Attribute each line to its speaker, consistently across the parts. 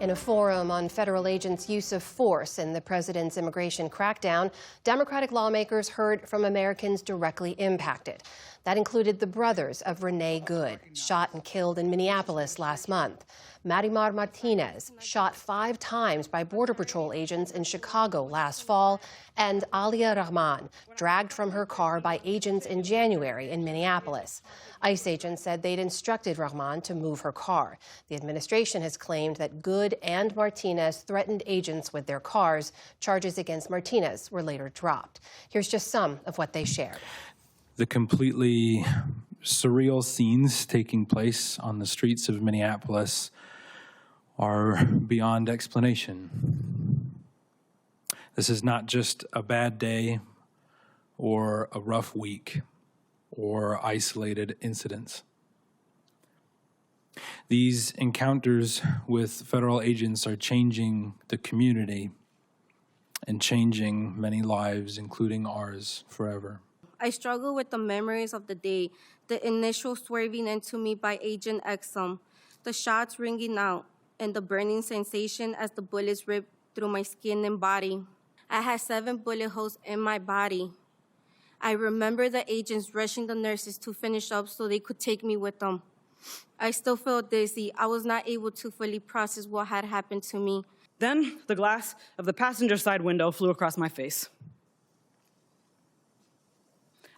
Speaker 1: In a forum on federal agents' use of force in the president's immigration crackdown, Democratic lawmakers heard from Americans directly impacted. That included the brothers of Renee Good, shot and killed in Minneapolis last month. Marimar Martinez, shot 5 times by Border Patrol agents in Chicago last fall, and Alia Rahman, dragged from her car by agents in January in Minneapolis. ICE agents said they'd instructed Rahman to move her car. The administration has claimed that Good and Martinez threatened agents with their cars. Charges against Martinez were later dropped. Here's just some of what they shared.
Speaker 2: The completely surreal scenes taking place on the streets of Minneapolis are beyond explanation. This is not just a bad day or a rough week or isolated incidents. These encounters with federal agents are changing the community and changing many lives, including ours, forever.
Speaker 3: I struggle with the memories of the day, the initial swerving into me by Agent Exum, the shots ringing out, and the burning sensation as the bullets ripped through my skin and body. I had 7 bullet holes in my body. I remember the agents rushing the nurses to finish up so they could take me with them. I still felt dizzy. I was not able to fully process what had happened to me.
Speaker 4: Then the glass of the passenger side window flew across my face.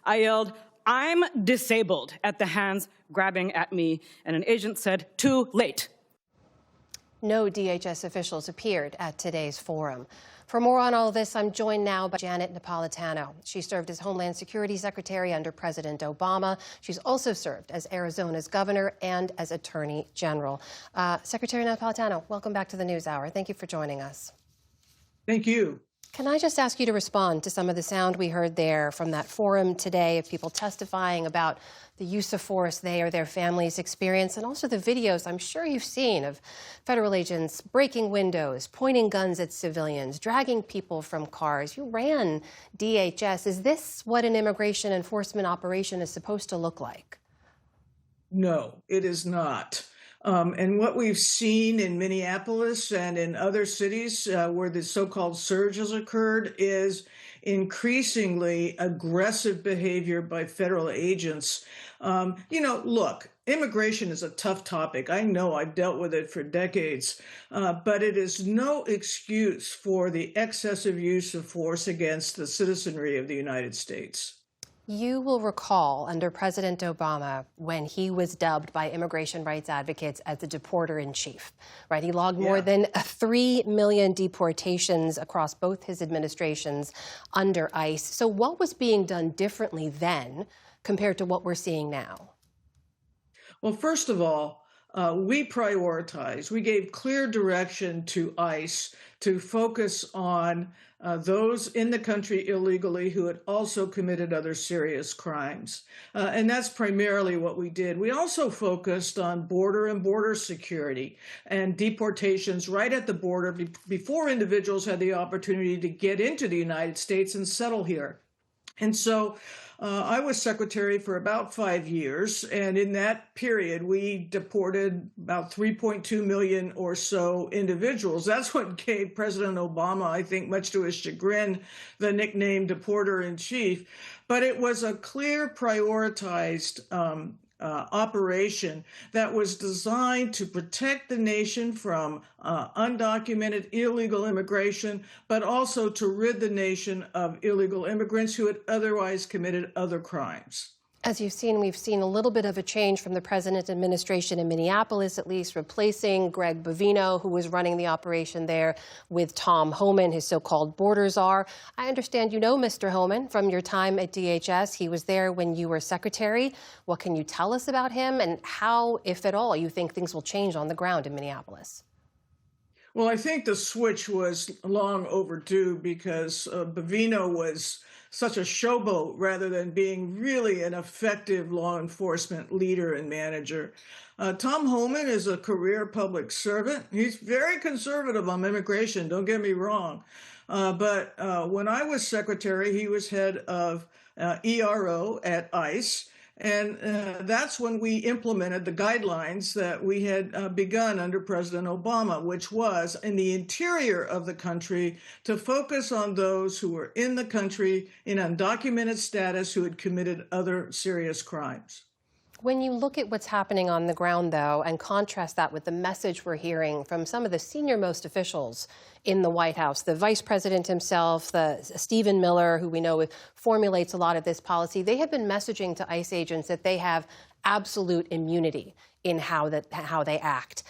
Speaker 4: I yelled, "I'm disabled," at the hands grabbing at me, and an agent said, "Too late."
Speaker 1: No DHS officials appeared at today's forum. For more on all of this, I'm joined now by Janet Napolitano. She served as Homeland Security Secretary under President Obama. She's also served as Arizona's governor and as Attorney General. Secretary Napolitano, welcome back to the NewsHour. Thank you for joining us.
Speaker 5: Thank you.
Speaker 1: Can I just ask you to respond to some of the sound we heard there from that forum today of people testifying about the use of force they or their families experience, and also the videos I'm sure you've seen of federal agents breaking windows, pointing guns at civilians, dragging people from cars. You ran DHS. Is this what an immigration enforcement operation is supposed to look like?
Speaker 5: No, it is not. And what we've seen in Minneapolis and in other cities where the so-called surge has occurred is increasingly aggressive behavior by federal agents. Look, immigration is a tough topic. I know I've dealt with it for decades, but it is no excuse for the excessive use of force against the citizenry of the United States.
Speaker 1: You will recall under President Obama when he was dubbed by immigration rights advocates as the deporter-in-chief, right? He logged more than 3 million deportations across both his administrations under ICE. So what was being done differently then compared to what we're seeing now?
Speaker 5: Well, first of all, we prioritized. We gave clear direction to ICE to focus on those in the country illegally who had also committed other serious crimes. And that's primarily what we did. We also focused on border security and deportations right at the border before individuals had the opportunity to get into the United States and settle here. And so I was secretary for about 5 years, and in that period, we deported about 3.2 million or so individuals. That's what gave President Obama, I think, much to his chagrin, the nickname deporter-in-chief. But it was a clear, prioritized operation that was designed to protect the nation from undocumented illegal immigration, but also to rid the nation of illegal immigrants who had otherwise committed other crimes.
Speaker 1: As you've seen, we've seen a little bit of a change from the president's administration in Minneapolis, at least, replacing Greg Bovino, who was running the operation there, with Tom Homan, his so-called border czar. I understand you know Mr. Homan from your time at DHS. He was there when you were secretary. What can you tell us about him and how, if at all, you think things will change on the ground in Minneapolis?
Speaker 5: Well, I think the switch was long overdue because Bovino was such a showboat rather than being really an effective law enforcement leader and manager. Tom Homan is a career public servant. He's very conservative on immigration, don't get me wrong. But when I was secretary, he was head of ERO at ICE. And that's when we implemented the guidelines that we had begun under President Obama, which was in the interior of the country to focus on those who were in the country in undocumented status who had committed other serious crimes.
Speaker 1: When you look at what's happening on the ground, though, and contrast that with the message we're hearing from some of the senior-most officials in the White House, the vice president himself, the Stephen Miller, who we know formulates a lot of this policy, they have been messaging to ICE agents that they have absolute immunity in how they act.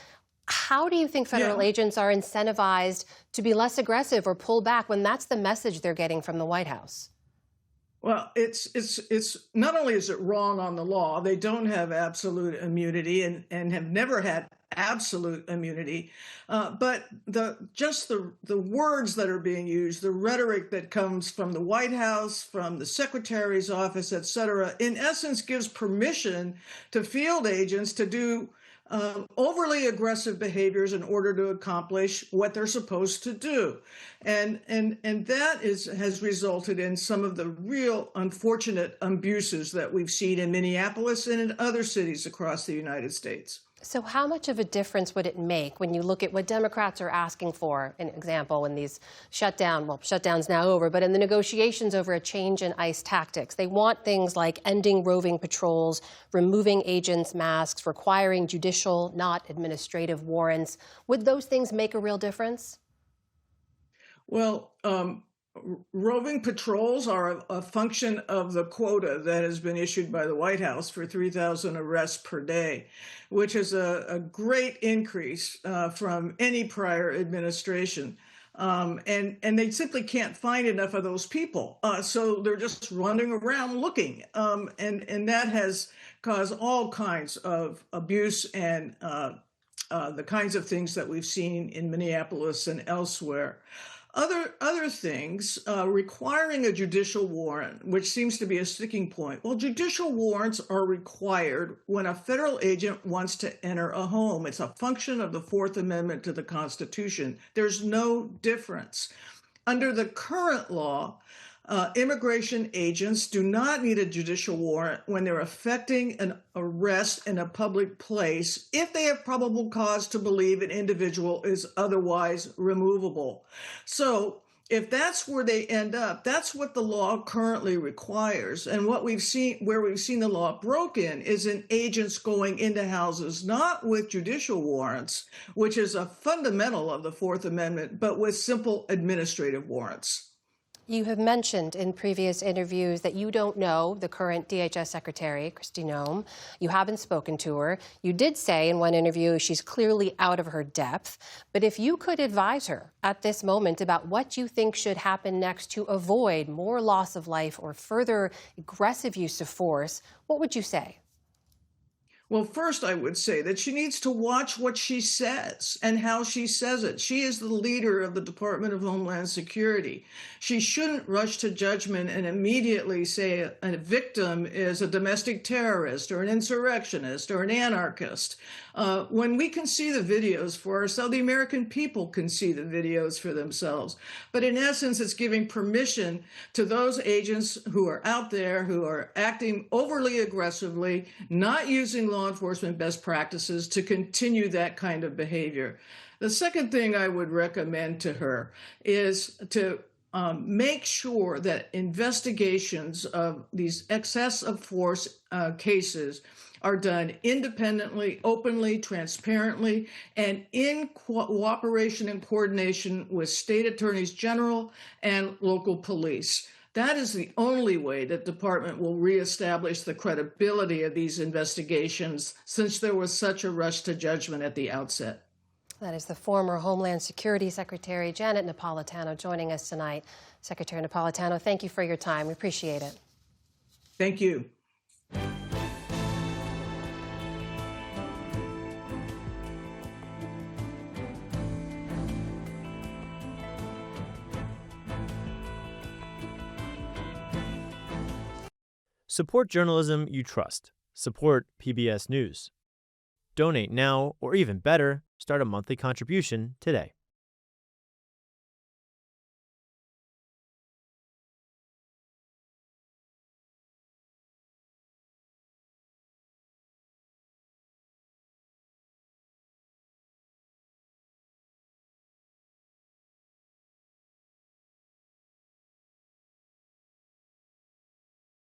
Speaker 1: How do you think federal agents are incentivized to be less aggressive or pull back when that's the message they're getting from the White House?
Speaker 5: Well, it's not only is it wrong on the law, they don't have absolute immunity and have never had absolute immunity, but the words that are being used, the rhetoric that comes from the White House, from the Secretary's office, et cetera, in essence gives permission to field agents to do overly aggressive behaviors in order to accomplish what they're supposed to do. And that has resulted in some of the real unfortunate abuses that we've seen in Minneapolis and in other cities across the United States.
Speaker 1: So how much of a difference would it make when you look at what Democrats are asking for, an example, in these shutdown's now over, but in the negotiations over a change in ICE tactics? They want things like ending roving patrols, removing agents' masks, requiring judicial, not administrative warrants. Would those things make a real difference?
Speaker 5: Well, roving patrols are a function of the quota that has been issued by the White House for 3,000 arrests per day, which is a great increase from any prior administration. And they simply can't find enough of those people. So they're just running around looking. And that has caused all kinds of abuse and the kinds of things that we've seen in Minneapolis and elsewhere. Other things, requiring a judicial warrant, which seems to be a sticking point. Well, judicial warrants are required when a federal agent wants to enter a home. It's a function of the Fourth Amendment to the Constitution. There's no difference. Under the current law, immigration agents do not need a judicial warrant when they're effecting an arrest in a public place if they have probable cause to believe an individual is otherwise removable. So if that's where they end up, that's what the law currently requires. And what we've seen, where we've seen the law broken, is in agents going into houses, not with judicial warrants, which is a fundamental of the Fourth Amendment, but with simple administrative warrants.
Speaker 1: You have mentioned in previous interviews that you don't know the current DHS Secretary, Kristi Noem. You haven't spoken to her. You did say in one interview she's clearly out of her depth. But if you could advise her at this moment about what you think should happen next to avoid more loss of life or further aggressive use of force, what would you say?
Speaker 5: Well, first, I would say that she needs to watch what she says and how she says it. She is the leader of the Department of Homeland Security. She shouldn't rush to judgment and immediately say a victim is a domestic terrorist or an insurrectionist or an anarchist. When we can see the videos for ourselves, the American people can see the videos for themselves. But in essence, it's giving permission to those agents who are out there, who are acting overly aggressively, not using law enforcement best practices, to continue that kind of behavior. The second thing I would recommend to her is to make sure that investigations of these excess of force cases are done independently, openly, transparently, and in cooperation and coordination with state attorneys general and local police. That is the only way that the department will reestablish the credibility of these investigations, since there was such a rush to judgment at the outset.
Speaker 1: That is the former Homeland Security Secretary, Janet Napolitano, joining us tonight. Secretary Napolitano, thank you for your time. We appreciate it.
Speaker 5: Thank you.
Speaker 6: Support journalism you trust. Support PBS News. Donate now, or even better, start a monthly contribution today.